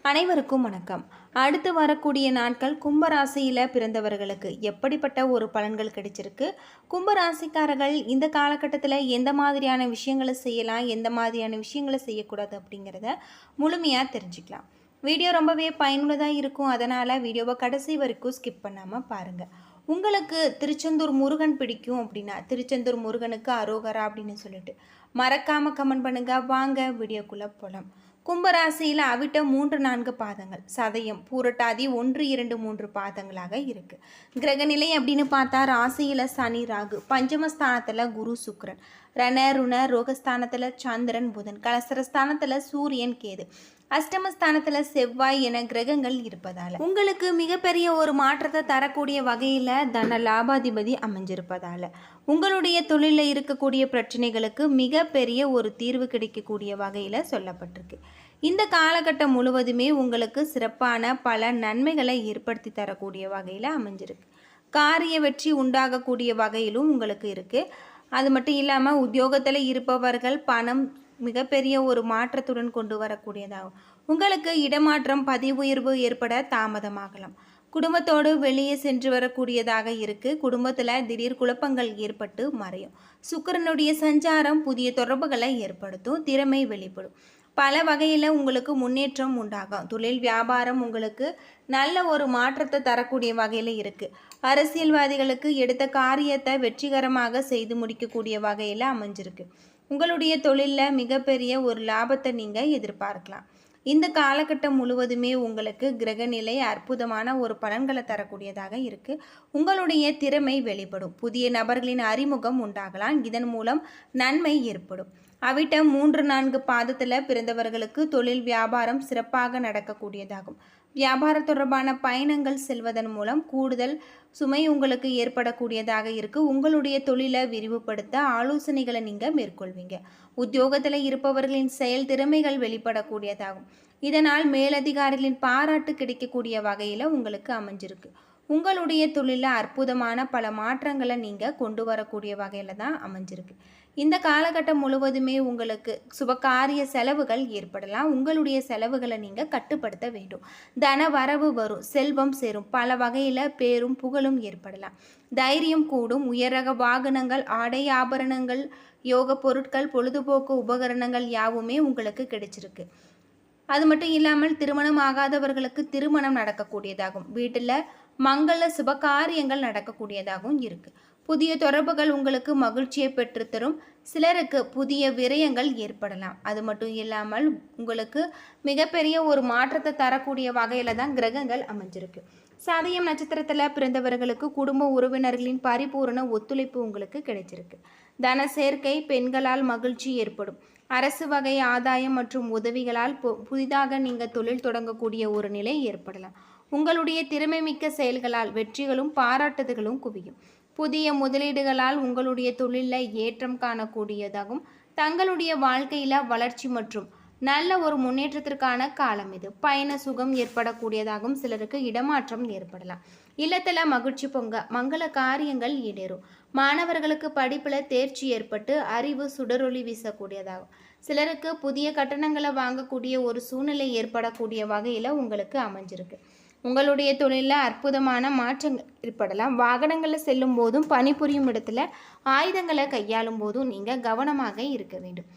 அனைவருக்கும் வணக்கம். அடுத்து வரக்கூடிய நாட்கள் கும்பராசியில் பிறந்தவர்களுக்கு எப்படிப்பட்ட ஒரு பலன்கள் கிடைச்சிருக்கு, கும்பராசிக்காரர்கள் இந்த காலகட்டத்தில் எந்த மாதிரியான விஷயங்களை செய்யலாம், எந்த மாதிரியான விஷயங்களை செய்யக்கூடாது அப்படிங்கிறத முழுமையாக தெரிஞ்சுக்கலாம். வீடியோ ரொம்பவே பயனுள்ளதாக இருக்கும். அதனால் வீடியோவை கடைசி வரைக்கும் ஸ்கிப் பண்ணாமல் பாருங்கள். உங்களுக்கு திருச்செந்தூர் முருகன் பிடிக்கும் அப்படின்னா திருச்செந்தூர் முருகனுக்கு அரோகரா அப்படின்னு சொல்லிட்டு மறக்காமல் கமெண்ட் பண்ணுங்கள். வாங்க வீடியோக்குள்ளே போகலாம். கும்பராசியில் அவிட்ட 3-4 பாதங்கள், சதயம் பூரட்டாதி 1-2-3 பாதங்களாக இருக்குது. கிரகநிலை அப்படின்னு பார்த்தா ராசியில் சனி ராகு, பஞ்சமஸ்தானத்தில் குரு சுக்கிரன், ரண ருண ரோகஸ்தானத்தில் சந்திரன் புதன், கலசரஸ்தானத்தில் சூரியன் கேது, அஷ்டமஸ்தானத்தில் செவ்வாய் என கிரகங்கள் இருப்பதால் உங்களுக்கு மிகப்பெரிய ஒரு மாற்றத்தை தரக்கூடிய வகையில் தன லாபாதிபதி அமைஞ்சிருப்பதால் உங்களுடைய தொழிலில் இருக்கக்கூடிய பிரச்சனைகளுக்கு மிகப்பெரிய ஒரு தீர்வு கிடைக்கக்கூடிய வகையில் சொல்லப்பட்டிருக்கு. இந்த காலகட்டம் முழுவதுமே உங்களுக்கு சிறப்பான பல நன்மைகளை ஏற்படுத்தி தரக்கூடிய வகையில் அமைஞ்சிருக்கு. காரிய வெற்றி உண்டாகக்கூடிய வகையிலும் உங்களுக்கு இருக்குது. அது மட்டும் இல்லாமல் உத்தியோகத்தில் இருப்பவர்கள் பணம் மிகப்பெரிய ஒரு மாற்றத்துடன் கொண்டு வரக்கூடியதாகும். உங்களுக்கு இடமாற்றம் பதவி உயர்வு ஏற்பட தாமதமாகலாம். குடும்பத்தோடு வெளியே சென்று வரக்கூடியதாக இருக்குது. குடும்பத்தில் திடீர் குழப்பங்கள் ஏற்பட்டு மறையும். சுக்கிரனுடைய சஞ்சாரம் புதிய தொடர்புகளை ஏற்படுத்தும். திறமை வெளிப்படும். பல வகையில் உங்களுக்கு முன்னேற்றம் உண்டாகும். தொழில் வியாபாரம் உங்களுக்கு நல்ல ஒரு மாற்றத்தை தரக்கூடிய வகையில் இருக்குது. அரசியல்வாதிகளுக்கு எடுத்த காரியத்தை வெற்றிகரமாக செய்து முடிக்கக்கூடிய வகையில் அமைஞ்சிருக்கு. உங்களுடைய தொழிலில் மிகப்பெரிய ஒரு லாபத்தை நீங்கள் எதிர்பார்க்கலாம். இந்த காலகட்டம் முழுவதுமே உங்களுக்கு கிரகநிலை அற்புதமான ஒரு பலன்களை தரக்கூடியதாக இருக்குது. உங்களுடைய திறமை வெளிப்படும். புதிய நபர்களின் அறிமுகம் உண்டாகலாம். இதன் மூலம் நன்மை ஏற்படும். அவிட்ட 3-4 பாதத்தில் பிறந்தவர்களுக்கு தொழில் வியாபாரம் சிறப்பாக நடக்கக்கூடியதாகும். வியாபாரம் தொடர்பான பயணங்கள் செல்வதன் மூலம் கூடுதல் சுமை உங்களுக்கு ஏற்படக்கூடியதாக இருக்குது. உங்களுடைய தொழிலை விரிவுபடுத்த ஆலோசனைகளை நீங்கள் மேற்கொள்வீங்க. உத்தியோகத்தில் இருப்பவர்களின் செயல் திறமைகள் வெளிப்படக்கூடியதாகும். இதனால் மேலதிகாரிகளின் பாராட்டு கிடைக்கக்கூடிய வகையில் உங்களுக்கு அமைஞ்சிருக்கு. உங்களுடைய தொழிலில் அற்புதமான பல மாற்றங்களை நீங்கள் கொண்டு வரக்கூடிய வகையில் தான் அமைஞ்சிருக்கு. இந்த காலகட்டம் முழுவதுமே உங்களுக்கு சுபகாரிய செலவுகள் ஏற்படலாம். உங்களுடைய செலவுகளை நீங்கள் கட்டுப்படுத்த வேண்டும். தன வரவு வரும், செல்வம் சேரும், பல வகையில் பேரும் புகழும் ஏற்படலாம். தைரியம் கூடும். உயரக வாகனங்கள், ஆடை ஆபரணங்கள், யோக பொருட்கள், பொழுதுபோக்கு உபகரணங்கள் யாவுமே உங்களுக்கு கிடைச்சிருக்கு. அது மட்டும் இல்லாமல் திருமணம் ஆகாதவர்களுக்கு திருமணம் நடக்கக்கூடியதாகும். வீட்டில் மங்கள சுபகாரியங்கள் நடக்கக்கூடியதாகவும் இருக்குது. புதிய தொடர்புகள் உங்களுக்கு மகிழ்ச்சியை பெற்றுத்தரும். சிலருக்கு புதிய விரயங்கள் ஏற்படலாம். அது மட்டும் இல்லாமல் உங்களுக்கு மிகப்பெரிய ஒரு மாற்றத்தை தரக்கூடிய வகையில் தான் கிரகங்கள் அமைஞ்சிருக்கு. சதயம் நட்சத்திரத்தில் பிறந்தவர்களுக்கு குடும்ப உறவினர்களின் பரிபூரண ஒத்துழைப்பு உங்களுக்கு கிடைச்சிருக்கு. தன சேர்க்கை, பெண்களால் மகிழ்ச்சி ஏற்படும். அரசு வகை ஆதாயம் மற்றும் உதவிகளால் புதிதாக நீங்கள் தொழில் தொடங்கக்கூடிய ஒரு நிலை ஏற்படலாம். உங்களுடைய திறமை மிக்க செயல்களால் வெற்றிகளும் பாராட்டுதல்களும் குவியும். புதிய முதலீடுகளால் உங்களுடைய தொழிலில் ஏற்றம் காணக்கூடியதாகும். தங்களுடைய வாழ்க்கையில் வளர்ச்சி மற்றும் நல்ல ஒரு முன்னேற்றத்திற்கான காலம் இது. பயண சுகம் ஏற்படக்கூடியதாகும். சிலருக்கு இடமாற்றம் ஏற்படலாம். இல்லத்தில் மகிழ்ச்சி பொங்க மங்கள காரியங்கள் ஈடேறும். மாணவர்களுக்கு படிப்பில் தேர்ச்சி ஏற்பட்டு அறிவு சுடரொளி வீசக்கூடியதாகும். சிலருக்கு புதிய கட்டணங்களை வாங்கக்கூடிய ஒரு சூழ்நிலை ஏற்படக்கூடிய வகையில் உங்களுக்கு அமைஞ்சிருக்கு. உங்களுடைய தொழிலில் அற்புதமான மாற்றங்கள் ஏற்படலாம். வாகனங்களில் செல்லும் போதும் பணிபுரியும் இடத்துல ஆயுதங்களை கையாளும் போதும் நீங்கள் கவனமாக இருக்க வேண்டும்.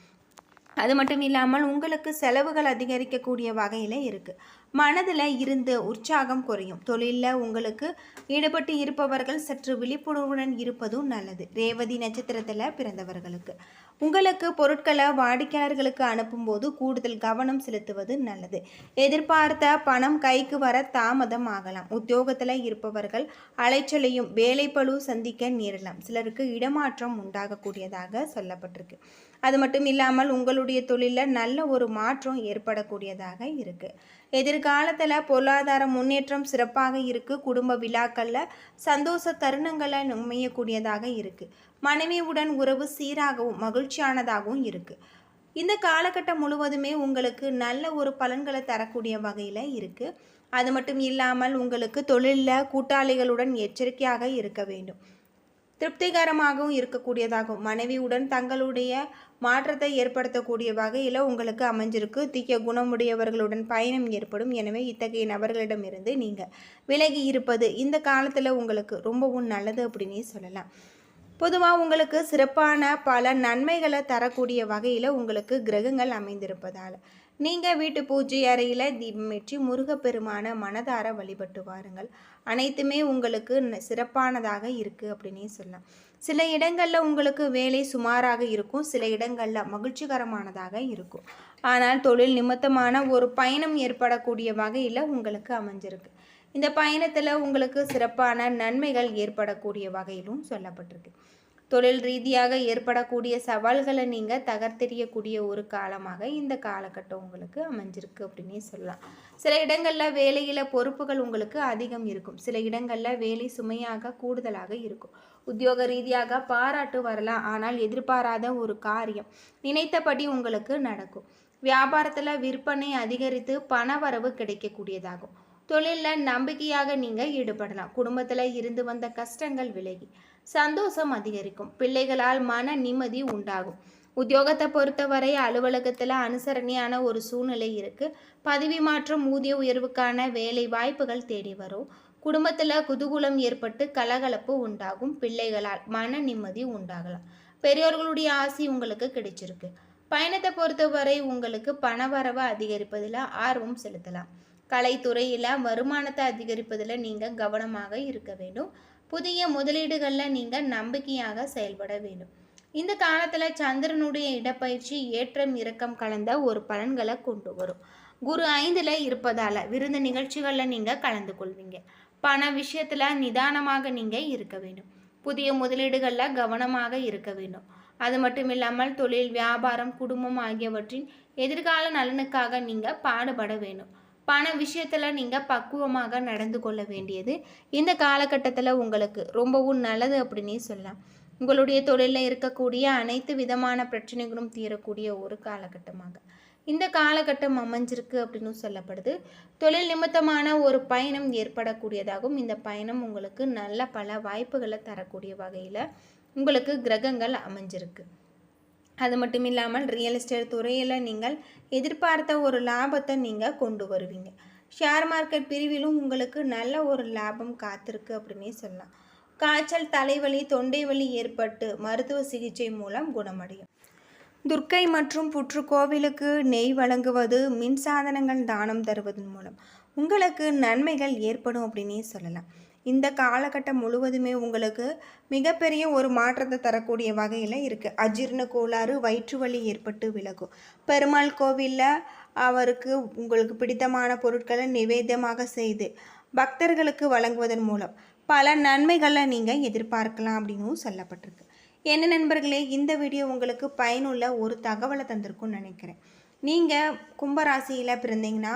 அது மட்டும் இல்லாமல் உங்களுக்கு செலவுகள் அதிகரிக்கக்கூடிய வகையில் இருக்குது. மனதில் இருந்து உற்சாகம் குறையும். தொழிலில் உங்களுக்கு ஈடுபட்டு இருப்பவர்கள் சற்று விழிப்புணர்வுடன் இருப்பதும் நல்லது. ரேவதி நட்சத்திரத்தில் பிறந்தவர்களுக்கு உங்களுக்கு பொருட்களை வாடிக்கையாளர்களுக்கு அனுப்பும்போது கூடுதல் கவனம் செலுத்துவது நல்லது. எதிர்பார்த்த பணம் கைக்கு வர தாமதம் ஆகலாம். உத்தியோகத்தில் இருப்பவர்கள் அலைச்சலையும் வேலைப்பளு சந்திக்க நேரலாம். சிலருக்கு இடமாற்றம் உண்டாகக்கூடியதாக சொல்லப்பட்டிருக்கு. அது மட்டும் இல்லாமல் உங்களுடைய தொழிலில் நல்ல ஒரு மாற்றம் ஏற்படக்கூடியதாக இருக்குது. எதிர்காலத்தில் பொருளாதார முன்னேற்றம் சிறப்பாக இருக்குது. குடும்ப விழாக்களில் சந்தோஷ தருணங்களை நுமையக்கூடியதாக இருக்குது. மனைவியுடன் உறவு சீராகவும் மகிழ்ச்சியானதாகவும் இருக்குது. இந்த காலகட்டம் முழுவதுமே உங்களுக்கு நல்ல ஒரு பலன்களை தரக்கூடிய வகையில் இருக்குது. அது மட்டும் இல்லாமல் உங்களுக்கு தொழிலில் கூட்டாளிகளுடன் எச்சரிக்கையாக இருக்க வேண்டும். திருப்திகரமாகவும் இருக்கக்கூடியதாகும். மனைவியுடன் தங்களுடைய மாற்றத்தை ஏற்படுத்தக்கூடிய வகையில் உங்களுக்கு அமைஞ்சிருக்கு. தீய குணமுடையவர்களுடன் பயணம் ஏற்படும். எனவே இத்தகைய நபர்களிடமிருந்து நீங்கள் விலகி இருப்பது இந்த காலத்தில் உங்களுக்கு ரொம்பவும் நல்லது அப்படின்னே சொல்லலாம். பொதுவாக உங்களுக்கு சிறப்பான பல நன்மைகளை தரக்கூடிய வகையில் உங்களுக்கு கிரகங்கள் அமைந்திருப்பதால் நீங்கள் வீட்டு பூஜை அறையில் தீபமேற்றி முருகப்பெருமான மனதார வழிபட்டு வாருங்கள். அனைத்துமே உங்களுக்கு சிறப்பானதாக இருக்குது அப்படின்னே சொல்லலாம். சில இடங்களில் உங்களுக்கு வேலை சுமாராக இருக்கும், சில இடங்களில் மகிழ்ச்சிகரமானதாக இருக்கும். ஆனால் தொழில் நிமித்தமான ஒரு பயணம் ஏற்படக்கூடிய வகையில் உங்களுக்கு அமைஞ்சிருக்கு. இந்த பயணத்தில் உங்களுக்கு சிறப்பான நன்மைகள் ஏற்படக்கூடிய வகையிலும் சொல்லப்பட்டிருக்கு. தொழில் ரீதியாக ஏற்படக்கூடிய சவால்களை நீங்கள் தகர்த்தெறியக்கூடிய ஒரு காலமாக இந்த காலகட்டம் உங்களுக்கு அமைஞ்சிருக்கு அப்படின்னே சொல்லலாம். சில இடங்களில் வேலையில் பொறுப்புகள் உங்களுக்கு அதிகம் இருக்கும், சில இடங்களில் வேலை சுமையாக கூடுதலாக இருக்கும். உத்தியோக ரீதியாக பாராட்டு வரலாம், ஆனால் எதிர்பாராத ஒரு காரியம் நினைத்தபடி உங்களுக்கு நடக்கும். வியாபாரத்தில் விற்பனை அதிகரித்து பண வரவு கிடைக்கக்கூடியதாகும். தொழிலில் நம்பிக்கையாக நீங்கள் ஈடுபடலாம். குடும்பத்தில் இருந்து வந்த கஷ்டங்கள் விலகி சந்தோஷம் அதிகரிக்கும். பிள்ளைகளால் மன நிம்மதி உண்டாகும். உத்தியோகத்தை பொறுத்தவரை அலுவலகத்தில் அனுசரணையான ஒரு சூழ்நிலை இருக்குது. பதவி மாற்றம், ஊதிய உயர்வுக்கான வேலை வாய்ப்புகள் தேடி வரும். குடும்பத்தில் குதூகூலம் ஏற்பட்டு கலகலப்பு உண்டாகும். பிள்ளைகளால் மன நிம்மதி உண்டாகலாம். பெரியோர்களுடைய ஆசி உங்களுக்கு கிடைச்சிருக்கு. பயணத்தை பொறுத்தவரை உங்களுக்கு பணவரவை அதிகரிப்பதில் ஆர்வம் செலுத்தலாம். கலைத்துறையில் வருமானத்தை அதிகரிப்பதில் நீங்கள் கவனமாக இருக்க வேண்டும். புதிய முதலீடுகளில் நீங்கள் நம்பிக்கையாக செயல்பட வேண்டும். இந்த காலத்தில் சந்திரனுடைய இடப்பயிற்சி ஏற்றம் இறக்கம் கலந்த ஒரு பலன்களை கொண்டு வரும். குரு 5ல் இருப்பதால் விருந்து நிகழ்ச்சிகளில் நீங்கள் கலந்து கொள்வீங்க. பண விஷயத்தில் நிதானமாக நீங்கள் இருக்க வேண்டும். புதிய முதலீடுகளில் கவனமாக இருக்க வேண்டும். அது மட்டும் இல்லாமல் தொழில், வியாபாரம், குடும்பம் ஆகியவற்றின் எதிர்கால நலனுக்காக நீங்கள் பாடுபட வேண்டும். பண விஷயத்தில் நீங்கள் பக்குவமாக நடந்து கொள்ள வேண்டியது இந்த காலகட்டத்தில் உங்களுக்கு ரொம்பவும் நல்லது அப்படின்னே சொல்லலாம். உங்களுடைய தொழிலில் இருக்கக்கூடிய அனைத்து விதமான பிரச்சனைகளும் தீரக்கூடிய ஒரு காலகட்டமாக இந்த காலகட்டம் அமைஞ்சிருக்கு அப்படின்னு சொல்லப்படுது. தொழில் நிமித்தமான ஒரு பயணம் ஏற்படக்கூடியதாகவும் இந்த பயணம் உங்களுக்கு நல்ல பல வாய்ப்புகளை தரக்கூடிய வகையில் உங்களுக்கு கிரகங்கள் அமைஞ்சிருக்கு. அது மட்டும் இல்லாமல் ரியல் எஸ்டேட் துறையில் நீங்கள் எதிர்பார்த்த ஒரு லாபத்தை நீங்கள் கொண்டு வருவீங்க. ஷேர் மார்க்கெட் பிரிவிலும் உங்களுக்கு நல்ல ஒரு லாபம் காத்திருக்கு அப்படின்னே சொல்லலாம். காய்ச்சல், தலைவலி, தொண்டை வலி ஏற்பட்டு மருத்துவ சிகிச்சை மூலம் குணமடையும். துர்க்கை மற்றும் புற்று கோவிலுக்கு நெய் வழங்குவது, மின்சாதனங்கள் தானம் தருவதன் மூலம் உங்களுக்கு நன்மைகள் ஏற்படும் அப்படின்னே சொல்லலாம். இந்த காலகட்டம் முழுவதுமே உங்களுக்கு மிகப்பெரிய ஒரு மாற்றத்தை தரக்கூடிய வகையில் இருக்குது. அஜீரண கோளாறு, வயிற்று வலி ஏற்பட்டு விலகும். பெருமாள் கோவிலில் அவருக்கு உங்களுக்கு பிடித்தமான பொருட்களை நிவேத்தியமாக செய்து பக்தர்களுக்கு வழங்குவதன் மூலம் பல நன்மைகளை நீங்கள் எதிர்பார்க்கலாம் அப்படின்னும் சொல்லப்பட்டிருக்கு. என்ன நண்பர்களே, இந்த வீடியோ உங்களுக்கு பயனுள்ள ஒரு தகவலை தந்திருக்கும்னு நினைக்கிறேன். நீங்கள் கும்பராசியில் பிறந்தீங்கன்னா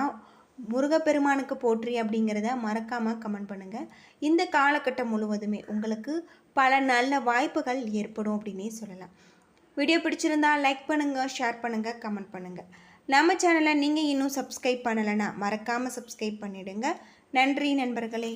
முருகப்பெருமானுக்கு போற்றி அப்படிங்கிறத மறக்காமல் கமெண்ட் பண்ணுங்கள். இந்த காலகட்டம் முழுவதுமே உங்களுக்கு பல நல்ல வாய்ப்புகள் ஏற்படும் அப்படின்னே சொல்லலாம். வீடியோ பிடிச்சிருந்தால் லைக் பண்ணுங்கள், ஷேர் பண்ணுங்கள், கமெண்ட் பண்ணுங்கள். நம்ம சேனலை நீங்கள் இன்னும் சப்ஸ்கிரைப் பண்ணலைன்னா மறக்காமல் சப்ஸ்கிரைப் பண்ணிவிடுங்க. நன்றி நண்பர்களே.